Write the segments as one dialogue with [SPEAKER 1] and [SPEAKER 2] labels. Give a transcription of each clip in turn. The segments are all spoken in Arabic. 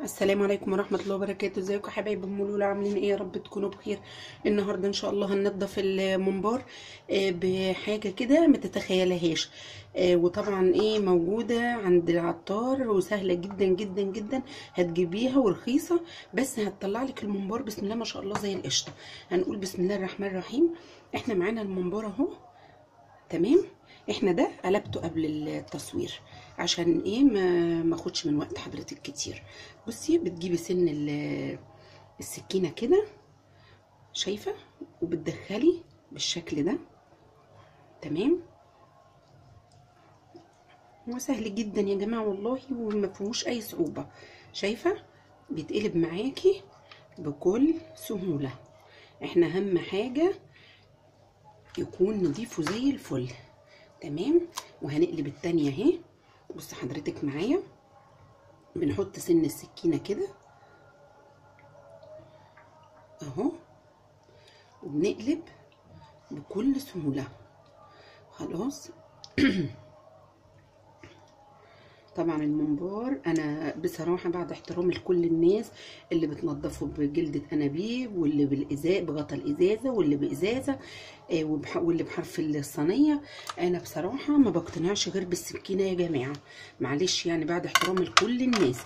[SPEAKER 1] السلام عليكم ورحمة الله وبركاته. ازيكم يا حبايب ام لولا؟ عاملين ايه؟ يا رب تكونوا بخير. النهارده ان شاء الله هننضف الممبار بحاجة كده ما تتخيلهاش. وطبعا ايه موجودة عند العطار وسهلة جدا جدا جدا. هتجيبيها ورخيصة، بس هتطلع لك الممبار بسم الله ما شاء الله زي القشطة. هنقول بسم الله الرحمن الرحيم. احنا معانا الممبار اهو، تمام. احنا ده قلبته قبل التصوير عشان ايه ما اخدش من وقت حضرتك كتير. بصي، بتجيبي سن السكينه كده، شايفه، وبتدخلي بالشكل ده، تمام. هو سهل جدا يا جماعه والله، وما فيهوش اي صعوبه. شايفه بيتقلب معاكي بكل سهوله. احنا اهم حاجه يكون نضيفه زي الفل، تمام. وهنقلب التانية اهي. بص حضرتك معايا، بنحط سن السكينة كده اهو، وبنقلب بكل سهولة. خلاص. طبعا الممبار انا بصراحه بعد احترامي لكل الناس اللي بتنضفه بجلده انابيب، واللي بالازاز بغطا الازازه، واللي بازازه، واللي بحرف الصينيه، انا بصراحه ما بقتنعش غير بالسكينه يا جماعه. معلش يعني بعد احترامي لكل الناس.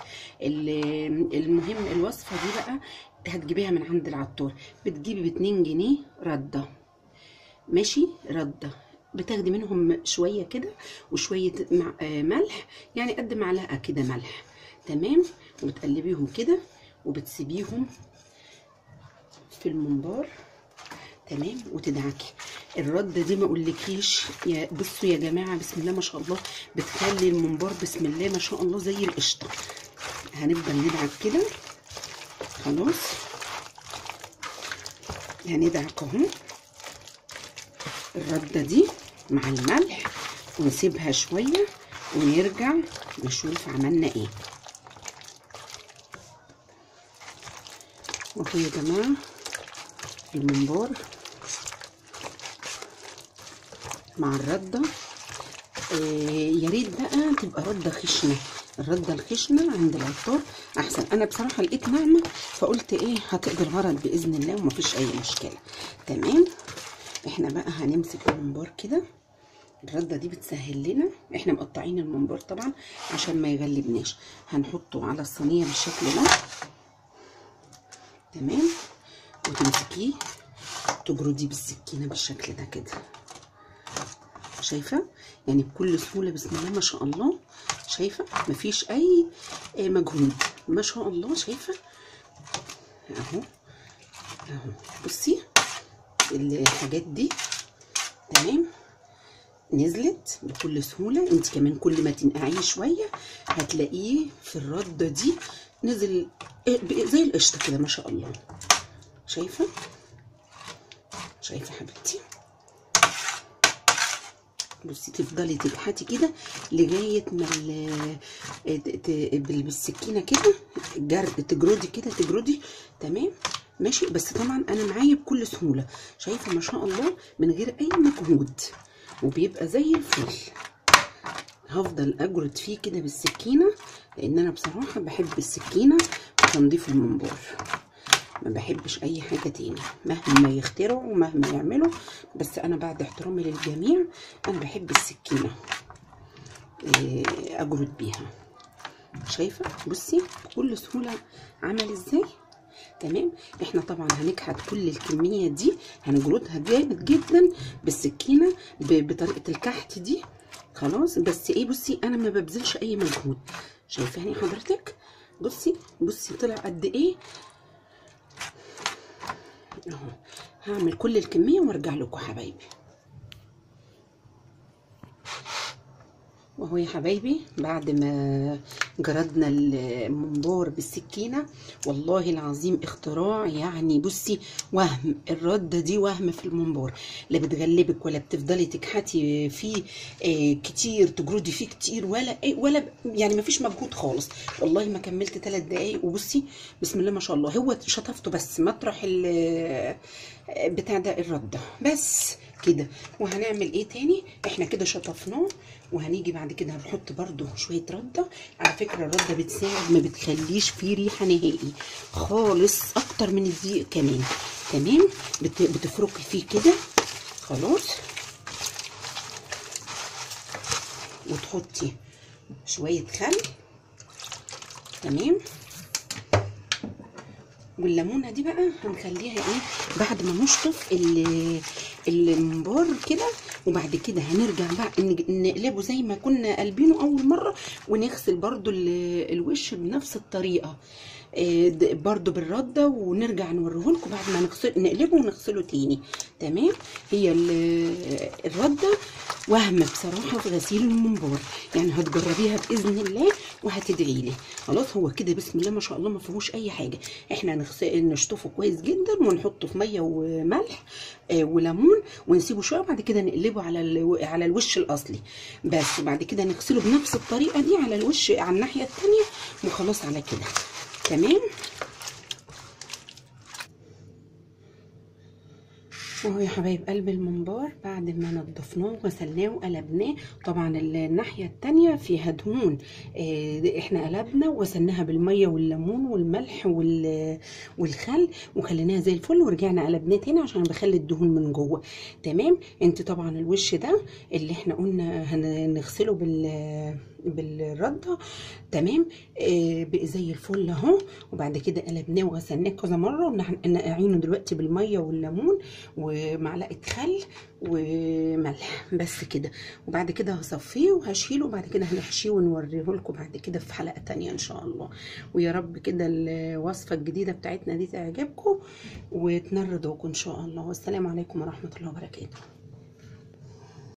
[SPEAKER 1] المهم الوصفه دي بقى هتجيبيها من عند العطار. بتجيبي ب2 جنيه رده، ماشي، رده. بتاخدي منهم شويه كده وشويه ملح، يعني قد معلقه كده ملح، تمام. وبتقلبيهم كده وبتسيبيهم في الممبار، تمام. وتدعكي الرده دي، ما اقولكيش بصوا يا جماعه بسم الله ما شاء الله، بتخلي الممبار بسم الله ما شاء الله زي القشطه. هنفضل ندعك كده، خلاص. هندعك اهو الرده دي مع الملح، ونسيبها شويه ونرجع نشوف عملنا ايه. اهو يا جماعه الممبار مع الرده. يا ريت بقى تبقى رده خشنه. الرده الخشنه عند العطار احسن. انا بصراحه لقيت ناعمه فقلت ايه هتقضي الغرض باذن الله ومفيش اي مشكله، تمام. احنا بقى هنمسك الممبار كده. الرده دي بتسهل لنا، احنا مقطعين الممبار طبعا عشان ما يغلبناش. هنحطه على الصينيه بالشكل ده، تمام. وتمسكيه تجرديه بالسكينه بالشكل ده كده، شايفه؟ يعني بكل سهوله بسم الله ما شاء الله. شايفه مفيش اي مجهود، ما شاء الله. شايفه اهو اهو. بصي الحاجات دي، تمام، نزلت بكل سهوله. انت كمان كل ما تنقعيه شويه هتلاقيه في الرده دي نزل زي القشطه كده ما شاء الله. شايفه؟ شايفه حبيبتي؟ بصي تفضلي تبحتي كده لغايه ما بالسكينه كده تجردي كده، تجردي، تمام، ماشي. بس طبعا انا معايا بكل سهوله، شايفه ما شاء الله، من غير اي مجهود، وبيبقى زي الفل. هفضل اجرد فيه كده بالسكينه، لان انا بصراحه بحب السكينه في تنظيف الممبار، ما بحبش اي حاجه تاني مهما يخترعوا ومهما يعملوا. بس انا بعد احترامي للجميع انا بحب السكينه اجرد بيها. شايفه؟ بصي بكل سهوله عمل ازاي، تمام. احنا طبعا هنكحت كل الكميه دي، هنجردها جامد جدا بالسكينه بطريقه الكحت دي، خلاص. بس ايه، بصي انا ما ببذلش اي مجهود. شايفاني حضرتك؟ بصي بصي طلع قد ايه اهو. هعمل كل الكميه وارجع لكم حبايبي. وهو يا حبايبي بعد ما جردنا الممبار بالسكينه، والله العظيم اختراع. يعني بصي وهم الرده دي، وهم في الممبار، لا بتغلبك ولا بتفضلي تكحتي فيه كتير، تجردي فيه كتير، ولا يعني ما فيش مجهود خالص. والله ما كملت 3 دقايق. وبصي بسم الله ما شاء الله، هو شطفته بس مطرح بتاع ده الرده بس، كده. وهنعمل ايه تاني؟ احنا كده شطفناه، وهنيجي بعد كده هنحط برده شويه رده. على فكره الرده بتساعد، ما بتخليش فيه ريحه نهائي خالص، اكتر من الدقيق كمان. تمام. بتفركي فيه كده خلاص، وتحطي شويه خل. تمام. والليمونه دي بقى هنخليها ايه بعد ما نشطف الممبار كده، وبعد كده هنرجع بقى نقلبه زي ما كنا قلبينه اول مره، ونغسل برده الوش بنفس الطريقه برده بالرده، ونرجع نوريه لكم بعد ما نقلبه ونغسله تاني. تمام. هي الرده وهم بصراحه في غسيل الممبار، يعني هتجربيها باذن الله وهتدعي لي. خلاص هو كده بسم الله ما شاء الله ما فيهوش اي حاجه. احنا نشطفه كويس جدا ونحطه في ميه وملح وليمون ونسيبه شويه، وبعد كده نقلبه على الوش الاصلي بس، وبعد كده نغسله بنفس الطريقه دي على الوش على الناحيه الثانيه، وخلاص على كده. تمام. اهو يا حبايب قلب الممبار بعد ما نضفناه وغسلناه وقلبناه. طبعا الناحيه التانيه فيها دهون، احنا قلبنا وغسلناها بالميه والليمون والملح والخل وخليناها زي الفل، ورجعنا قلبناه تاني عشان بخلي الدهون من جوه. تمام. انت طبعا الوش ده اللي احنا قلنا هنغسله بالرده. تمام. بقى زي الفل اهو، وبعد كده قلبناه وغسلناه كذا مره، ونعينه دلوقتي بالميه والليمون ومعلقه خل وملح بس كده. وبعد كده هصفيه وهشيله، وبعد كده هنحشيه ونوريه لكم بعد كده في حلقه تانية ان شاء الله. ويا رب كده الوصفه الجديده بتاعتنا دي تعجبكم وتنال رضاكم ان شاء الله. والسلام عليكم ورحمه الله وبركاته.